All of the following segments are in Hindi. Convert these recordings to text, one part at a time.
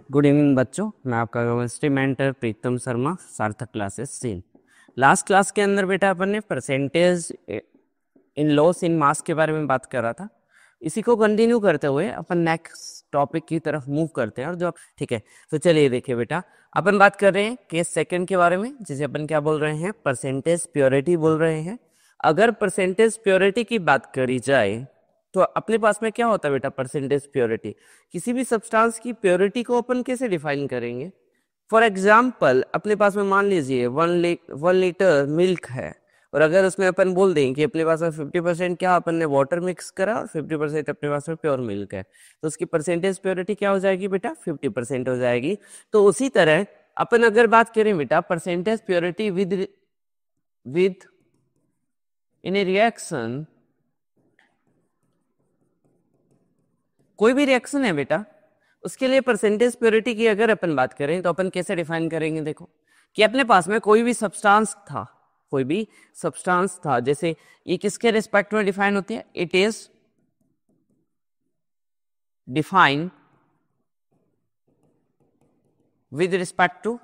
गुड इवनिंग बच्चों, मैं आपका केमिस्ट्री मेंटर प्रीतम शर्मा, सार्थक क्लासेस सीन। लास्ट क्लास के अंदर बेटा अपन ने परसेंटेज इन लॉस इन मास के बारे में बात कर रहा था। इसी को कंटिन्यू करते हुए अपन नेक्स्ट टॉपिक की तरफ मूव करते हैं। और जो ठीक है, तो चलिए देखिए बेटा, अपन बात कर रहे हैं केस सेकंड के बारे में, जिसे अपन क्या बोल रहे हैं, परसेंटेज प्योरिटी बोल रहे हैं। अगर परसेंटेज प्योरिटी की बात करी जाए तो अपने पास में क्या होता है बेटा, परसेंटेज प्योरिटी। किसी भी सब्सटेंस की प्योरिटी को अपन कैसे डिफाइन करेंगे। फॉर एग्जाम्पल अपने पास में मान लीजिए 1 लीटर मिल्क है, और अगर उसमें अपन बोल दें कि अपने पास में 50% क्या अपन ने वाटर मिक्स करा और 50% अपने पास में प्योर मिल्क है, तो उसकी परसेंटेज प्योरिटी क्या हो जाएगी बेटा, 50% हो जाएगी। तो उसी तरह अपन अगर बात करें बेटा percentage purity with in A reaction, कोई भी रिएक्शन है बेटा, उसके लिए परसेंटेज प्योरिटी की अगर अपन बात करें तो अपन कैसे डिफाइन करेंगे। देखो कि अपने पास में कोई भी सब्सटेंस था, कोई भी सब्सटेंस था, जैसे ये किसके रिस्पेक्ट में डिफाइन होती है, it is define with respect to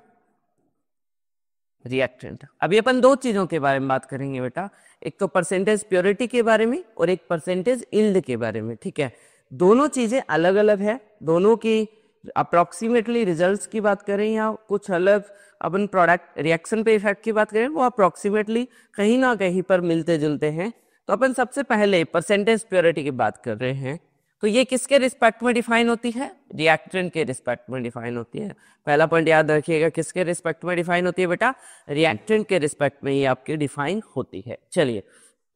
reactant. अभी अपन दो चीजों के बारे में बात करेंगे बेटा, एक तो परसेंटेज प्योरिटी के बारे में और एक परसेंटेज यील्ड के बारे में। ठीक है, दोनों चीजें अलग अलग है, दोनों की अप्रोक्सीमेटली रिजल्ट्स की बात करें या कुछ अलग अपन प्रोडक्ट रिएक्शन पे इफेक्ट की बात करें, वो अप्रोक्सीमेटली कहीं ना कहीं पर मिलते जुलते हैं। तो अपन सबसे पहले परसेंटेज प्योरिटी की बात कर रहे हैं, तो ये किसके रिस्पेक्ट में डिफाइन होती है, रिएक्टेंट के रिस्पेक्ट में डिफाइन होती है। पहला पॉइंट याद रखिएगा, किसके रिस्पेक्ट में डिफाइन होती है बेटा, रिएक्टेंट के रिस्पेक्ट में ये आपकी डिफाइन होती है। चलिए,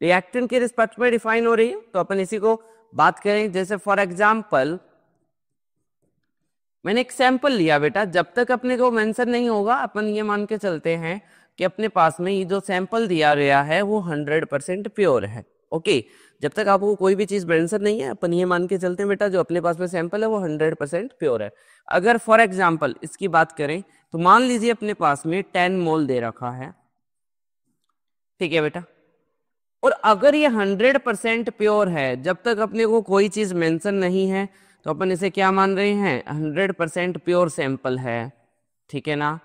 रिएक्टेंट के रिस्पेक्ट में डिफाइन हो रही है तो अपन इसी को बात करें। जैसे फॉर एग्जाम्पल मैंने एक सैंपल लिया बेटा, जब तक अपने को मेंशन नहीं होगा अपन ये मान के चलते हैं कि अपने पास में ये जो सैंपल दिया गया है वो 100% प्योर है। ओके, जब तक आपको कोई भी चीज मेंशन नहीं है अपन ये मान के चलते हैं बेटा जो अपने पास में सैंपल है वो 100% प्योर है। अगर फॉर एग्जाम्पल इसकी बात करें तो मान लीजिए अपने पास में 10 मोल दे रखा है, ठीक है बेटा, और अगर ये 100% प्योर है, जब तक अपने को कोई चीज मेंशन नहीं है तो अपन इसे क्या मान रहे हैं, 100% प्योर सैंपल है। ठीक है ना।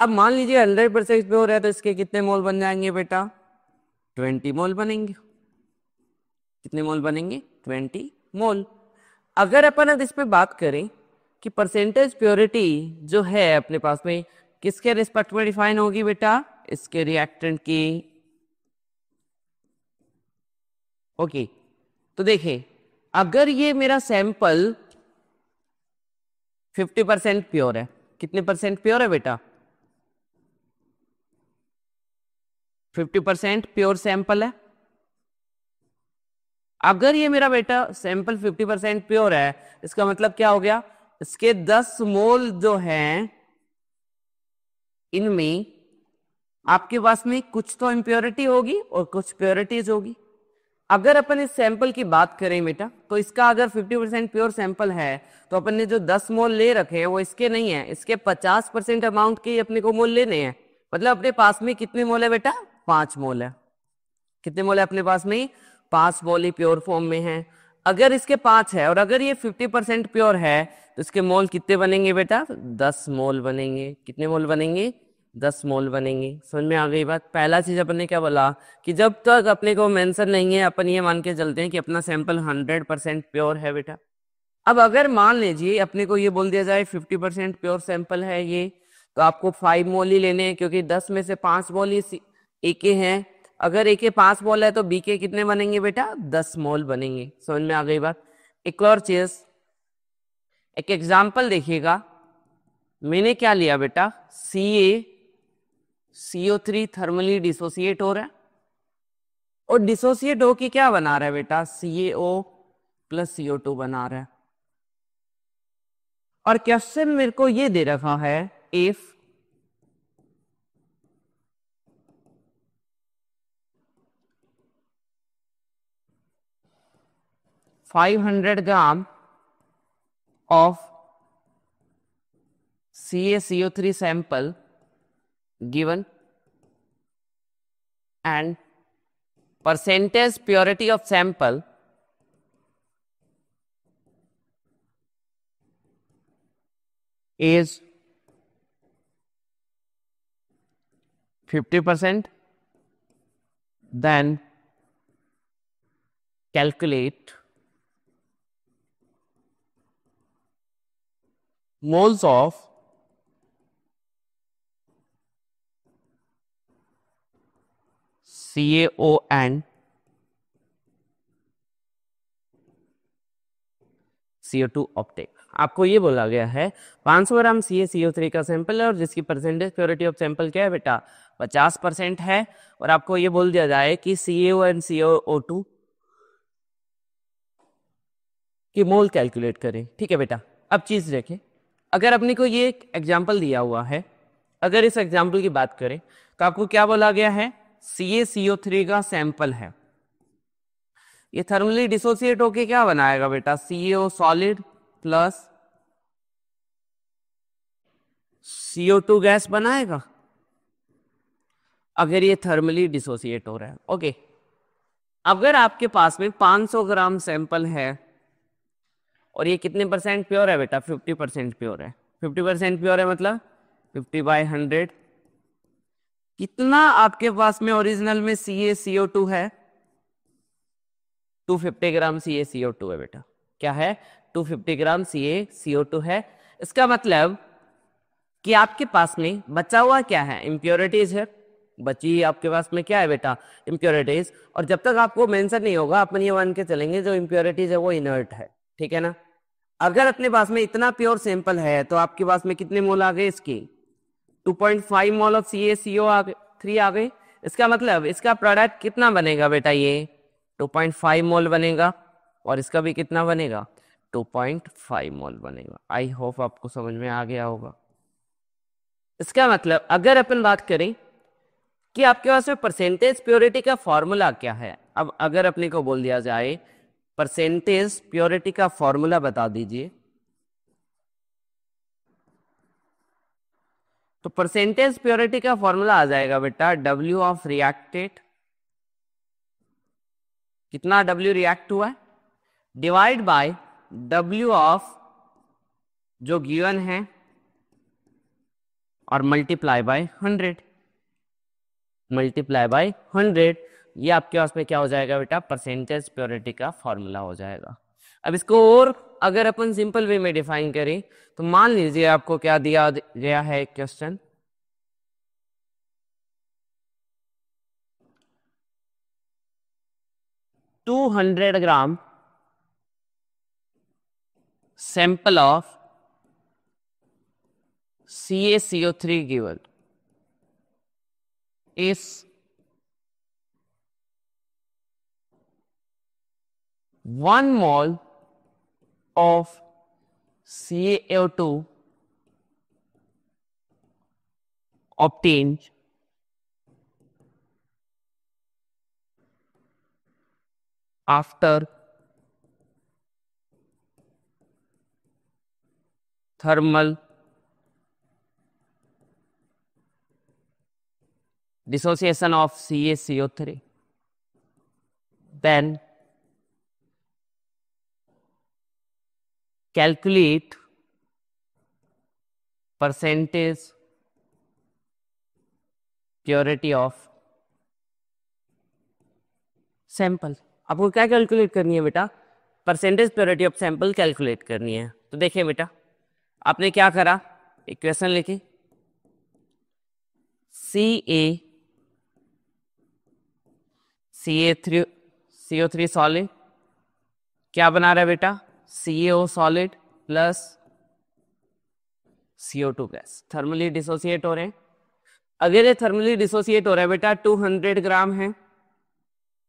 अब मान लीजिए 100% प्योर है तो इसके कितने मोल बन जाएंगे बेटा, 20 मोल बनेंगे। कितने मोल बनेंगे, 20 मोल। अगर अपन अब इस पे बात करें कि परसेंटेज प्योरिटी जो है अपने पास में किसके रिस्पेक्ट में डिफाइन होगी बेटा, इसके रिएक्टेंट की। ओके, तो देखिए अगर ये मेरा सैंपल 50% प्योर है, कितने परसेंट प्योर है बेटा, 50% प्योर सैंपल है। अगर ये मेरा बेटा सैंपल 50% प्योर है, इसका मतलब क्या हो गया, इसके 10 मोल जो हैं इनमें आपके पास में कुछ तो इम्प्योरिटी होगी और कुछ प्योरिटीज होगी। अगर अपन इस सैंपल की बात करें बेटा तो इसका अगर 50% प्योर सैंपल है तो अपन ने जो 10 मोल ले रखे हैं वो इसके नहीं है, इसके 50% अमाउंट के अपने को मोल लेने हैं। मतलब अपने पास में कितने मोल है बेटा, 5 मोल है। कितने मोल है अपने पास में, 5 मोल ही प्योर फॉर्म में है। अगर इसके 5 है और अगर ये 50% प्योर है तो इसके मोल कितने बनेंगे बेटा, 10 मोल बनेंगे। कितने मोल बनेंगे, 10 मोल बनेंगे। समझ में आ गई बात। पहला चीज अपन ने क्या बोला कि जब तक अपने को मेंशन नहीं है अपन ये मान के चलते हैं कि अपना सैंपल 100% प्योर है बेटा। अब अगर मान लीजिए अपने को ये बोल दिया जाए 50% प्योर सैंपल है ये, तो आपको 5 मोल ही लेने हैं, क्योंकि 10 में से 5 मोल ही ए के हैं। अगर ए के 5 मोल है तो बी के कितने बनेंगे बेटा, 10 मोल बनेंगे। समझ में आ गई बात। एक और चीज, एक एग्जाम्पल देखिएगा, मैंने क्या लिया बेटा, सी ए CO3 थर्मली डिसोसिएट हो रहा है, और डिसोसिएट हो के क्या बना रहा है बेटा, CaO प्लस CO2 बना रहा है। और क्वेश्चन मेरे को ये दे रखा है, if 500 gram of CaCO3 sample given and percentage purity of sample is 50%, then calculate moles of CaO CO2 ऑप्टेक। आपको ये बोला गया है 500 ग्राम CaCO3 का सैंपल है और जिसकी परसेंटेज प्योरिटी ऑफ सैंपल क्या है बेटा 50% है, और आपको ये बोल दिया जाए कि CaO एंड CO2 की मोल कैलकुलेट करें। ठीक है बेटा, अब चीज देखें, अगर अपने को ये एक एग्जाम्पल दिया हुआ है, अगर इस एग्जाम्पल की बात करें तो आपको क्या बोला गया है, CaCO3 का सैंपल है, ये थर्मली डिसोसिएट होके क्या बनाएगा बेटा, CaO solid plus CO2 gas बनाएगा, अगर ये थर्मली डिसोसिएट हो रहा है। ओके, अगर आपके पास में 500 ग्राम सैंपल है और ये कितने परसेंट प्योर है बेटा, 50% प्योर है। 50% प्योर है मतलब 50/100, कितना आपके पास में ओरिजिनल में CaCO2 है, 250 ग्राम CaCO2 है बेटा। क्या है, 250 ग्राम CaCO2 है। इसका मतलब कि आपके पास में बचा हुआ क्या है, इम्प्योरिटीज है, बची आपके पास में क्या है बेटा, इम्प्योरिटीज। और जब तक आपको मेंशन नहीं होगा अपन ये मान के चलेंगे जो इम्प्योरिटीज है वो इनर्ट है। ठीक है ना, अगर अपने पास में इतना प्योर सैंपल है तो आपके पास में कितने मोल आ गए इसके, 2.5 मोल ऑफ CaCO3 आ गए। इसका मतलब इसका प्रोडक्ट कितना बनेगा बेटा, ये 2.5 मोल बनेगा, और इसका भी कितना बनेगा, 2.5 मोल बनेगा। आई होप आपको समझ में आ गया होगा। इसका मतलब अगर अपन बात करें कि आपके पास में परसेंटेज प्योरिटी का फॉर्मूला क्या है, अब अगर अपने को बोल दिया जाए परसेंटेज प्योरिटी का फॉर्मूला बता दीजिए, तो परसेंटेज प्योरिटी का फॉर्मूला आ जाएगा बेटा W ऑफ रिएक्टेड, कितना W रिएक्ट हुआ है, डिवाइड बाय W ऑफ जो गिवन है और मल्टीप्लाई बाय 100, मल्टीप्लाई बाय 100, ये आपके पास में क्या हो जाएगा बेटा, परसेंटेज प्योरिटी का फॉर्मूला हो जाएगा। अब इसको और अगर अपन सिंपल वे में डिफाइन करें तो मान लीजिए आपको क्या दिया गया है question, to 200 gram sample of CaCO3 given is 1 mole of CaO2 obtained after thermal dissociation of CaCO3, then calculate percentage purity of sample. आपको क्या कैलकुलेट करनी है बेटा, percentage purity of sample calculate करनी है। तो देखिए बेटा, आपने क्या करा, इक्वेशन लिखी, CO3 सॉलिड क्या बना रहा है बेटा, CaO solid plus CO2 gas, thermally dissociate हो रहे हैं। अगर ये थर्मली डिसोसिएट हो रहा है बेटा 200 ग्राम है,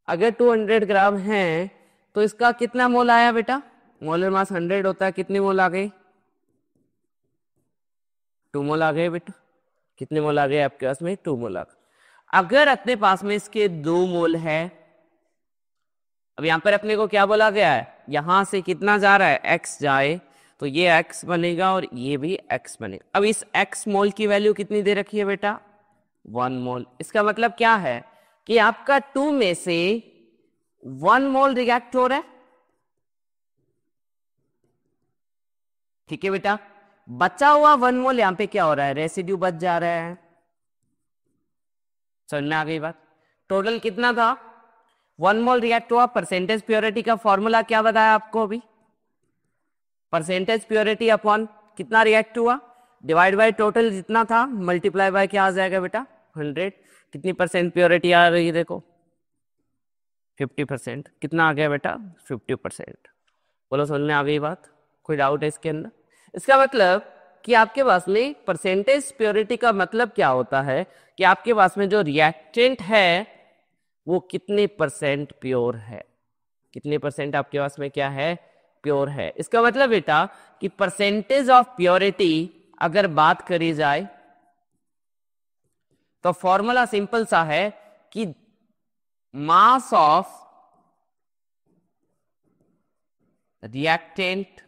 अगर 200 ग्राम है तो इसका कितना मोल आया बेटा, मोलर मास 100 होता है, कितने मोल आ गए, 2 मोल आ गए बेटा। कितने मोल आ गए आपके पास में, 2 मोल आ गए। अगर अपने पास में इसके 2 मोल है, अब यहां पर अपने को क्या बोला गया है, यहां से कितना जा रहा है, x जाए, तो ये x बनेगा और ये भी x बनेगा। अब इस x मोल की वैल्यू कितनी दे रखी है बेटा, 1 मोल। इसका मतलब क्या है कि आपका 2 में से 1 मोल रिएक्ट हो रहा है। ठीक है बेटा, बचा हुआ 1 मोल यहाँ पे क्या हो रहा है, रेसिड्यू बच जा रहा है। समझ में आ गई बात। टोटल कितना था, 1 मोल रिएक्ट हुआ। परसेंटेज प्योरिटी का फॉर्मूला क्या बताया आपको अभी, परसेंटेज प्योरिटी अपॉन कितना रिएक्ट हुआ, डिवाइड बाय टोटल जितना था, मल्टीप्लाई बाय क्या आ जाएगा बेटा 100। कितनी परसेंट प्योरिटी आ रही है देखो 50%। कितना आ गया बेटा 50%। बोलो समझ में आ गई बात, कोई डाउट है इसके अंदर। इसका मतलब कि आपके पास में परसेंटेज प्योरिटी का मतलब क्या होता है कि आपके पास में जो रिएक्टेंट है वो कितने परसेंट प्योर है, कितने परसेंट आपके पास में क्या है प्योर है। इसका मतलब बेटा कि परसेंटेज ऑफ प्योरिटी अगर बात करी जाए तो फॉर्मूला सिंपल सा है कि मास ऑफ रिएक्टेंट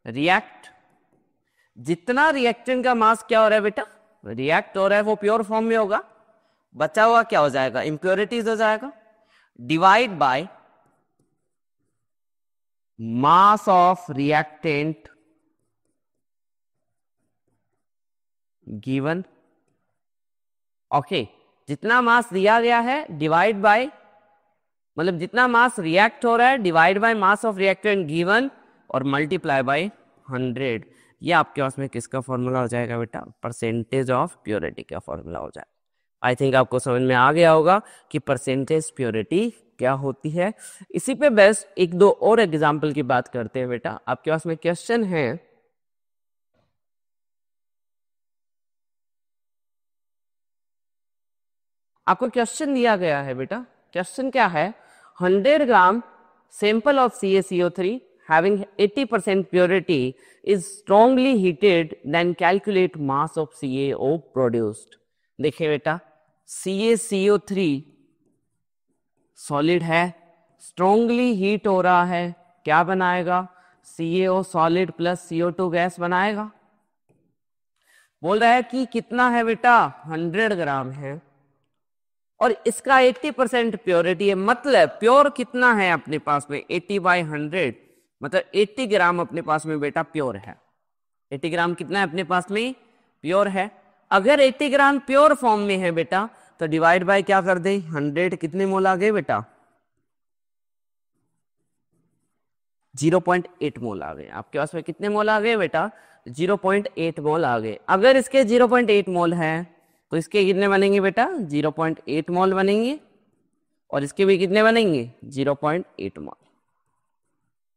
रिएक्ट, जितना रिएक्टेंट का मास क्या हो रहा है बेटा रिएक्ट हो रहा है वो प्योर फॉर्म में होगा, बचा हुआ क्या हो जाएगा इंप्योरिटीज हो जाएगा, divide by mass of reactant given. Okay, जितना मास दिया गया है डिवाइड बाय, मतलब जितना मास रिएक्ट हो रहा है divide by mass of reactant given और मल्टीप्लाई बाय 100। ये आपके पास में किसका फॉर्मूला हो जाएगा बेटा, परसेंटेज ऑफ प्योरिटी का फॉर्मूला हो जाएगा। आई थिंक आपको समझ में आ गया होगा कि परसेंटेज प्योरिटी क्या होती है। इसी पे बेस्ट एक दो और एग्जाम्पल की बात करते हैं बेटा। आपके पास में क्वेश्चन है, आपको क्वेश्चन दिया गया है बेटा, क्वेश्चन क्या है, 100 ग्राम sample of CaCO3 having 80% purity is strongly heated, then calculate mass of CaO produced। देखिए बेटा CaCO3 सॉलिड है, स्ट्रॉन्गली हीट हो रहा है, क्या बनाएगा CaO solid plus CO2 gas बनाएगा। बोल रहा है कि कितना है बेटा 100 ग्राम है और इसका 80% प्योरिटी है, मतलब प्योर कितना है अपने पास में 80/100, मतलब 80 ग्राम अपने पास में बेटा प्योर है। 80 ग्राम कितना है अपने पास में प्योर है। अगर 80 ग्राम प्योर फॉर्म में है बेटा तो डिवाइड बाय क्या कर दे 100, कितने मोल आ गए बेटा 0.8 मोल आ गए। आपके पास में कितने मोल आ गए बेटा 0.8 मोल आ गए। अगर इसके 0.8 मोल है तो इसके कितने बनेंगे बेटा 0.8 मोल बनेंगे और इसके भी कितने बनेंगे 0.8 मोल।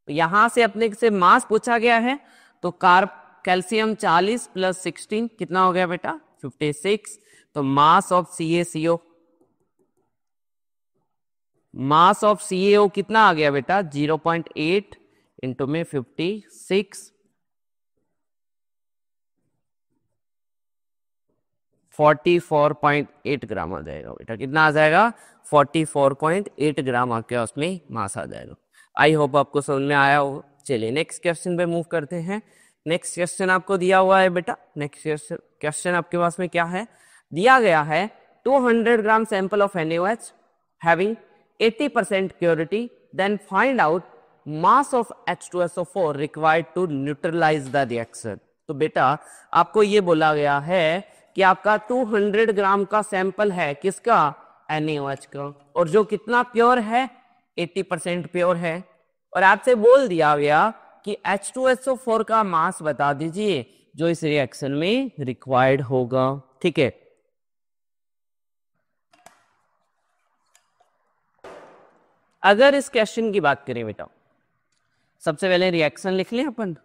तो यहां से अपने से मास पूछा गया है तो कैल्शियम 40 प्लस 16 कितना हो गया बेटा 56। तो mass of CaCO, mass of CaO कितना आ गया बेटा 0.8 इंटू में 56, 44.8 ग्राम आ जाएगा बेटा। कितना आ जाएगा 44.8 ग्राम आपके उसमें मास आ जाएगा। आई होप आपको समझ में आया हो। चलिए नेक्स्ट क्वेश्चन पे मूव करते हैं। नेक्स्ट क्वेश्चन आपको दिया हुआ है बेटा, नेक्स्ट क्वेश्चन आपके पास में क्या है, दिया गया है 200 gram sample of NaOH having 80% purity, then find out mass of H2SO4 required to neutralise the reaction. तो बेटा आपको ये बोला गया है कि आपका 200 ग्राम का सैंपल है किसका NaOH का, और जो कितना प्योर है 80% प्योर है, और आपसे बोल दिया गया कि H2SO4 का मास बता दीजिए जो इस रिएक्शन में रिक्वायर्ड होगा। ठीक है, अगर इस क्वेश्चन की बात करें बेटा, सबसे पहले रिएक्शन लिख लें अपन,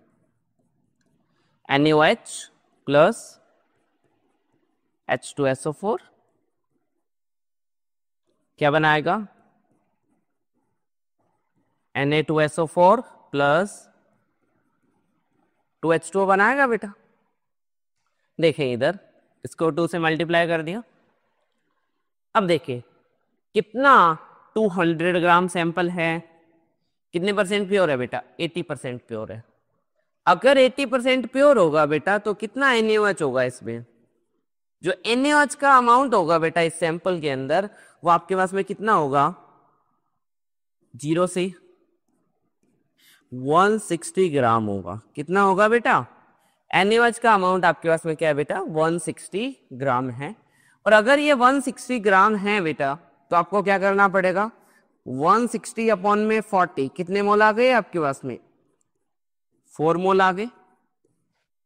NaOH प्लस H2SO4 क्या बनाएगा Na2SO4 प्लस 2H2O बनाएगा बेटा। देखें इधर इसको 2 से मल्टीप्लाई कर दिया। अब देखिए कितना 200 ग्राम सैंपल है, कितने परसेंट प्योर है बेटा 80% प्योर है। अगर 80% प्योर होगा बेटा तो कितना NaOH होगा इसमें, जो NaOH का अमाउंट होगा बेटा इस सैंपल के अंदर वो आपके पास में कितना होगा 0 से। 160 ग्राम होगा। कितना होगा बेटा? NaOH का अमाउंट आपके पास में क्या है बेटा? 160 ग्राम है। और अगर ये 160 ग्राम है बेटा, तो आपको क्या करना पड़ेगा? 160 अपॉन में 40, कितने मोल आ गए आपके पास में? 4 मोल आ गए।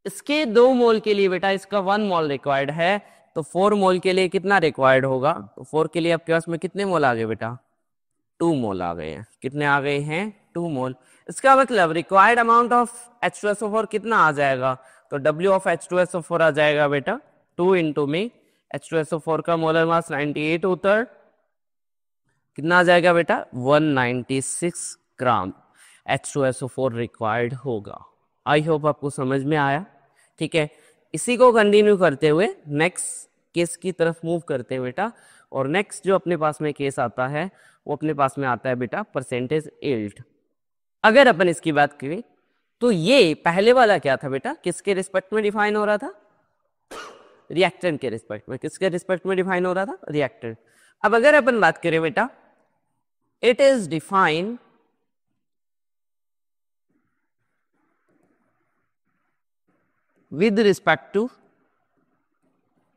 इसके 2 मोल के लिए बेटा इसका 1 मोल रिक्वायर्ड है, तो 4 मोल के लिए कितना रिक्वायर्ड होगा? तो 4 के लिए आपके पास में कितने मोल आ गए बेटा? 2 मोल आ गए हैं। कितने आ गए हैं? 2 मोल। इसका मतलब रिक्वायर्ड अमाउंट ऑफ H2SO4 कितना आ जाएगा? तो W ऑफ H2SO4 आ जाएगा बेटा 2 इंटू में H2SO4 का मोलर मास 98 होता है, कितना आ जाएगा बेटा? 196 ग्राम H2SO4 रिक्वायर्ड होगा। आई होप आपको समझ में आया। ठीक है, इसी को कंटिन्यू करते हुए नेक्स्ट केस की तरफ मूव करते हैं बेटा। और नेक्स्ट जो अपने पास में केस आता है वो अपने पास में आता है बेटा परसेंटेज यील्ड। अगर अपन इसकी बात करें तो ये पहले वाला क्या था बेटा? किसके रिस्पेक्ट में डिफाइन हो रहा था? रिएक्टेंट के रिस्पेक्ट में। किसके रिस्पेक्ट में डिफाइन हो रहा था? रिएक्टेंट। अब अगर अपन बात करें बेटा, it is defined with respect to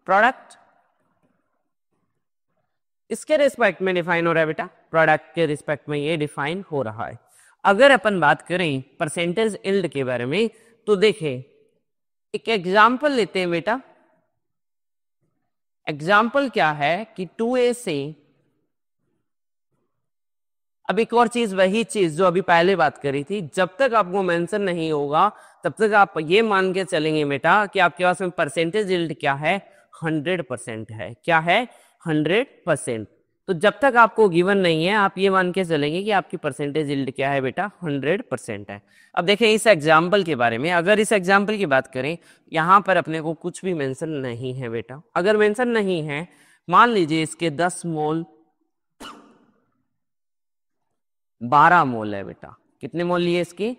product. इसके रिस्पेक्ट में डिफाइन हो रहा है बेटा, प्रोडक्ट के रिस्पेक्ट में ये डिफाइन हो रहा है। अगर अपन बात करें परसेंटेज यील्ड के बारे में तो देखें, एक एग्जांपल लेते हैं बेटा। एग्जाम्पल क्या है कि 2A से, अब एक और चीज, वही चीज जो अभी पहले बात करी थी, जब तक आपको मेंशन नहीं होगा तब तक आप ये मान के चलेंगे बेटा कि आपके पास में परसेंटेज यील्ड क्या है? 100% है। क्या है? 100%। तो जब तक आपको गिवन नहीं है आप ये मान के चलेंगे कि आपकी परसेंटेज यील्ड क्या है बेटा? 100% है। अब देखें इस एग्जाम्पल के बारे में। अगर इस एग्जाम्पल की बात करें, यहां पर अपने को कुछ भी मेंशन नहीं है बेटा। अगर मेंशन नहीं है, मान लीजिए इसके 10 मोल 12 मोल है बेटा। कितने मोल लिए इसके?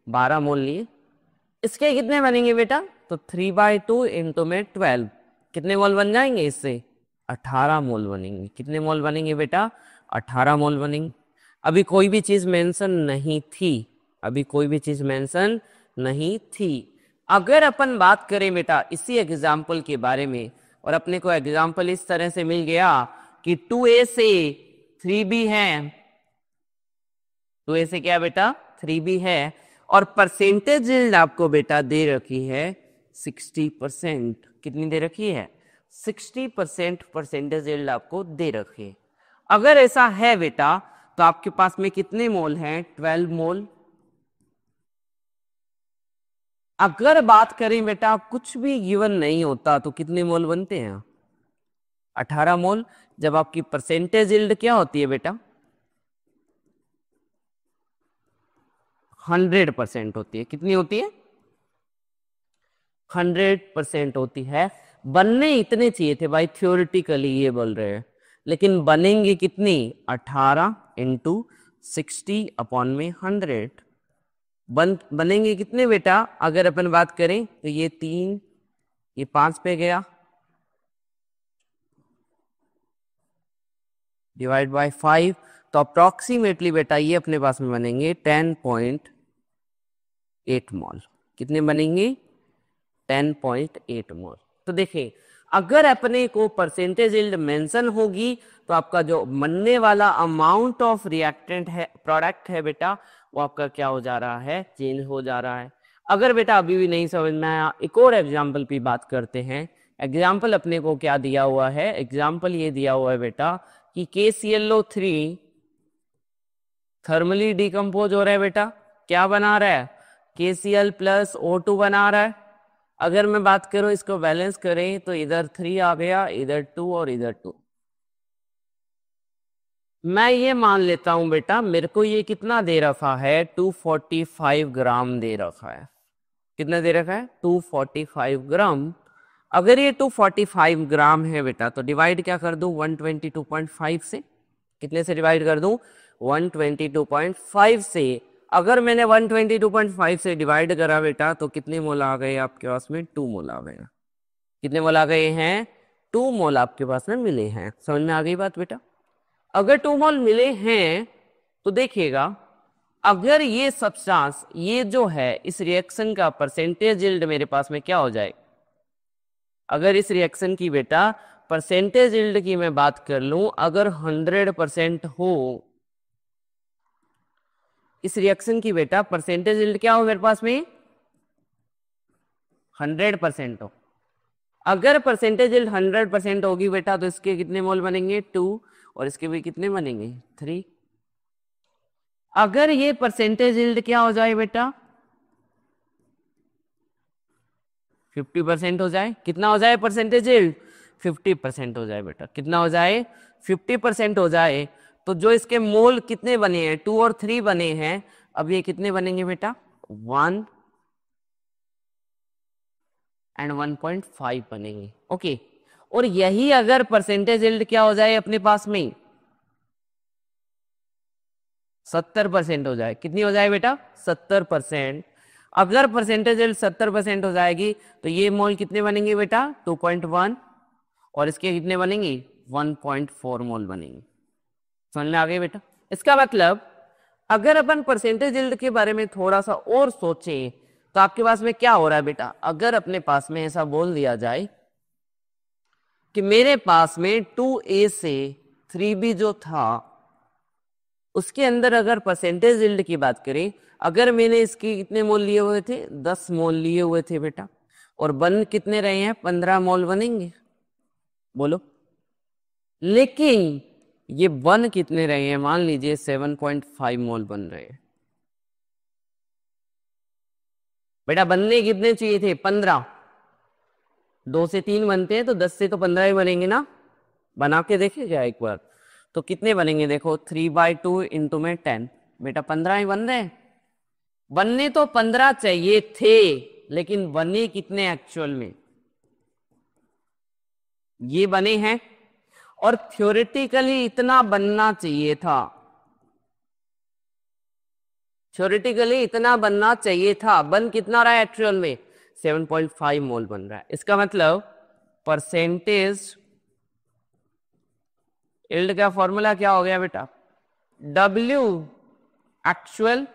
12 मोल लिए। इसके कितने बनेंगे बेटा? तो 3/2 इंटू में 12, कितने मोल बन जाएंगे इससे? 18 मोल बनेंगे। कितने मोल बनेंगे बेटा? 18 मोल बनेंगे। अभी कोई भी चीज मेंशन नहीं थी, अभी कोई भी चीज मेंशन नहीं थी। अगर अपन बात करें बेटा इसी एग्जाम्पल के बारे में, और अपने को एग्जाम्पल इस तरह से मिल गया कि 2A से 3B है, 2A से क्या बेटा? 3B है, और परसेंटेज यील्ड आपको बेटा दे रखी है 60%। कितनी दे रखी है? 60% परसेंटेज यील्ड आपको दे रखी है। अगर ऐसा है बेटा तो आपके पास में कितने मोल हैं? 12 मोल। अगर बात करें बेटा कुछ भी गिवन नहीं होता तो कितने मोल बनते हैं? 18 मोल। जब आपकी परसेंटेज यील्ड क्या होती है बेटा? 100% होती है। कितनी होती है? 100% होती है। बनने इतने चाहिए थे भाई, थ्योरेटिकली ये बोल रहे हैं, लेकिन बनेंगे कितनी? 18 इंटू 60 अपॉन में 100। बनेंगे कितने बेटा? अगर अपन बात करें तो ये 3, ये 5 पे गया, डिवाइड बाय 5, तो अप्रोक्सीमेटली बेटा ये अपने पास में बनेंगे 10.8 मोल। कितने बनेंगे? 10.8 मोल। तो देखिए अगर अपने को परसेंटेज यील्ड मेंशन होगी तो आपका जो बनने वाला अमाउंट ऑफ रिएक्टेंट है, प्रोडक्ट है बेटा, वो आपका क्या हो जा रहा है? चेंज हो जा रहा है। अगर बेटा अभी भी नहीं समझ में आया, एक और एग्जाम्पल की बात करते हैं। एग्जाम्पल अपने को क्या दिया हुआ है? एग्जाम्पल ये दिया हुआ है बेटा कि KClO3 थर्मली डिकम्पोज हो रहा है बेटा। क्या बना रहा है? KCl प्लस O2 बना रहा है। अगर मैं बात करूं इसको बैलेंस करें तो इधर 3 आ गया, इधर 2 और इधर 2। मैं ये मान लेता हूं बेटा मेरे को ये कितना दे रखा है? 245 ग्राम दे रखा है। कितना दे रखा है? 245 ग्राम। अगर ये 245 ग्राम है बेटा तो डिवाइड क्या कर दूं? 122.5 से। कितने से डिवाइड कर दूं? 122.5 से। अगर मैंने 122.5 से डिवाइड करा बेटा तो कितने मोल आ गए आपके पास में? 2 मोल आ गए। कितने मोल आ गए हैं? 2 मोल आपके पास में मिले हैं। समझ में आ गई बात बेटा? अगर 2 मोल मिले हैं तो देखिएगा अगर ये सब्सटेंस ये जो है इस रिएक्शन का परसेंटेज यील्ड मेरे पास में क्या हो जाए, अगर इस रिएक्शन की बेटा परसेंटेज यील्ड की मैं बात कर लूं, अगर 100% हो, इस रिएक्शन की बेटा परसेंटेज यील्ड क्या हो मेरे पास में 100% हो। अगर परसेंटेज यील्ड 100% होगी बेटा तो इसके कितने मोल बनेंगे 2 और इसके भी कितने बनेंगे 3। अगर ये परसेंटेज यील्ड क्या हो जाए बेटा 50% हो जाए, कितना हो जाए परसेंटेज यील्ड 50% हो जाए बेटा, कितना हो जाए 50% हो जाए, तो जो इसके मोल कितने बने हैं 2 और 3 बने हैं, अब ये कितने बनेंगे बेटा 1 एंड 1.5 बनेंगे। ओके, और यही अगर परसेंटेज यील्ड क्या हो जाए अपने पास में 70% हो जाए, कितनी हो जाए बेटा 70%। अगर परसेंटेज यील्ड 70% हो जाएगी तो ये मोल कितने बनेंगे बेटा 2.1 और इसके कितने बनेंगे 1.4 मोल बनेंगे। समझ में आ गई बेटा। इसका मतलब अगर अपन परसेंटेज यील्ड के बारे में थोड़ा सा और सोचें तो आपके पास में क्या हो रहा है बेटा, अगर अपने पास में ऐसा बोल दिया जाए कि मेरे पास में 2A से 3B जो था उसके अंदर अगर परसेंटेज यील्ड की बात करें, अगर मैंने इसकी कितने मोल लिए हुए थे 10 मोल लिए हुए थे बेटा, और बन कितने रहे हैं 15 मोल बनेंगे, बोलो। लेकिन ये बन कितने रहे हैं, मान लीजिए 7.5 मोल बन रहे हैं बेटा, बनने कितने चाहिए थे 15, 2 से 3 बनते हैं तो 10 से तो 15 ही बनेंगे ना, बना के देखे क्या एक बार, तो कितने बनेंगे देखो 3/2 इंटू में 10 बेटा 15 ही बन रहे हैं। बनने तो 15 चाहिए थे लेकिन बने कितने एक्चुअल में, ये बने हैं, और थ्योरेटिकली इतना बनना चाहिए था, थ्योरेटिकली इतना बनना चाहिए था, बन कितना रहा है एक्चुअल में 7.5 मोल बन रहा है। इसका मतलब परसेंटेज यील्ड का फॉर्मूला क्या हो गया बेटा, W actual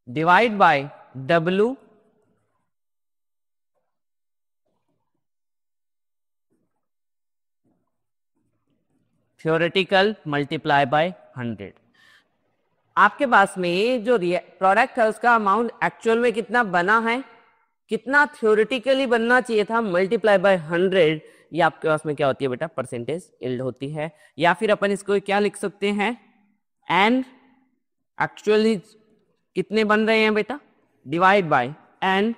divide by W theoretical multiply by 100। आपके पास में जो प्रोडक्ट है उसका अमाउंट एक्चुअल में कितना बना है, कितना थ्योरेटिकली बनना चाहिए था, मल्टीप्लाई बाय 100, ये आपके पास में क्या होती है बेटा परसेंटेज यील्ड होती है। या फिर अपन इसको क्या लिख सकते हैं, एंड एक्चुअली कितने बन रहे हैं बेटा divide by and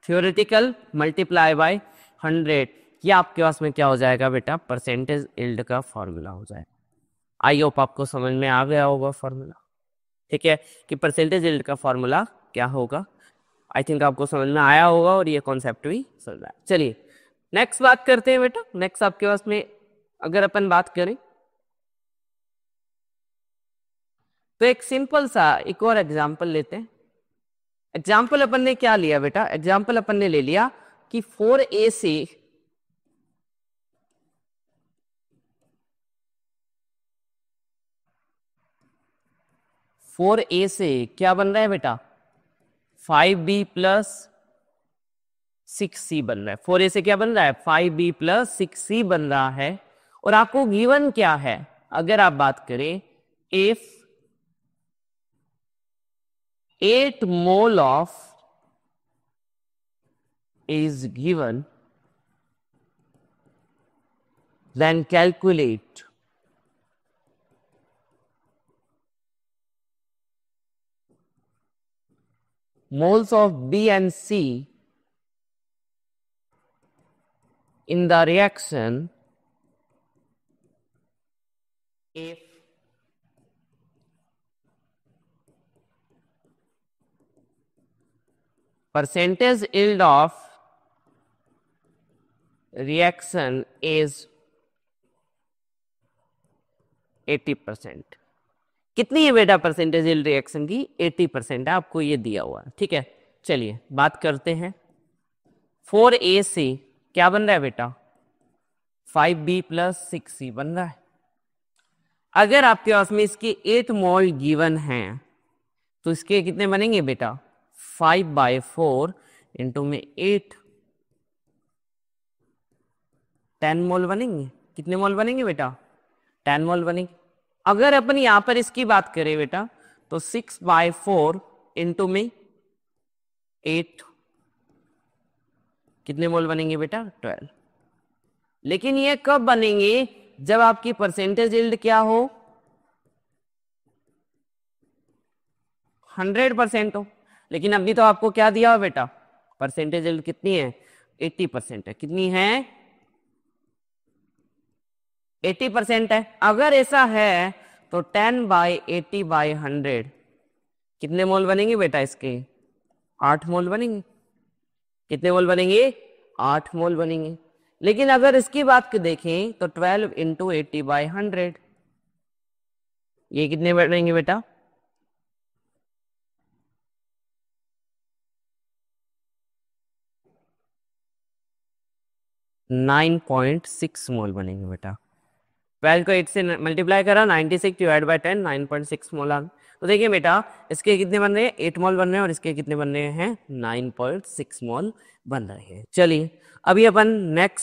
theoretical multiply by 100, ये आपके पास में क्या हो जाएगा बेटा परसेंटेज यील्ड का फॉर्मूला हो जाएगा। आई होप आपको समझ में आ गया होगा फॉर्मूला, ठीक है, कि परसेंटेज यील्ड का फॉर्मूला क्या होगा। आई थिंक आपको समझ में आया होगा और ये कॉन्सेप्ट भी समझ रहा है। चलिए नेक्स्ट बात करते हैं बेटा। नेक्स्ट आपके पास में अगर अपन बात करें तो एक सिंपल सा एक और एग्जांपल लेते हैं। एग्जांपल अपन ने क्या लिया बेटा, एग्जांपल अपन ने ले लिया कि 4A से क्या बन रहा है बेटा 5B प्लस 6C बन रहा है। 4A से क्या बन रहा है 5B प्लस 6C बन रहा है, और आपको गिवन क्या है, अगर आप बात करें if 8 mole of is given then calculate moles of B and C in the reaction if percentage yield of reaction is 80%। कितनी है बेटा परसेंटेज यील्ड रिएक्शन की 80% है, आपको ये दिया हुआ है, ठीक है। चलिए बात करते हैं 4A से क्या बन रहा है बेटा 5B प्लस 6C बन रहा है। अगर आपके पास में इसके 8 मोल गिवन हैं तो इसके कितने बनेंगे बेटा 5/4 इंटू में 8 10 मोल बनेंगे। कितने मोल बनेंगे बेटा 10 मोल बनेंगे। अगर अपन यहां पर इसकी बात करें बेटा तो 6/4 इंटू में 8 कितने मोल बनेंगे बेटा 12। लेकिन ये कब बनेंगे जब आपकी परसेंटेज यील्ड क्या हो 100% हो। लेकिन अभी तो आपको क्या दिया हो बेटा परसेंटेज यील्ड कितनी है 80% है। कितनी है 80% है। अगर ऐसा है तो 10/80/100 कितने मोल बनेंगे बेटा इसके 8 मोल बनेंगे। कितने मोल बनेंगे 8 मोल बनेंगे। लेकिन अगर इसकी बात देखें तो 12 इंटू 80/100 ये कितने बनेंगे बेटा 9.6 मोल बनेंगे बेटा। 12 को 8 से मल्टीप्लाई करा 96 डिवाइड बाय 10 9.6 मोल आ। तो देखिए बेटा इसके कितने बन रहे हैं 8 मोल बन रहे हैं और इसके कितने बन रहे हैं 9.6 मोल बन रहे हैं। चलिए अभी अपन नेक्स्ट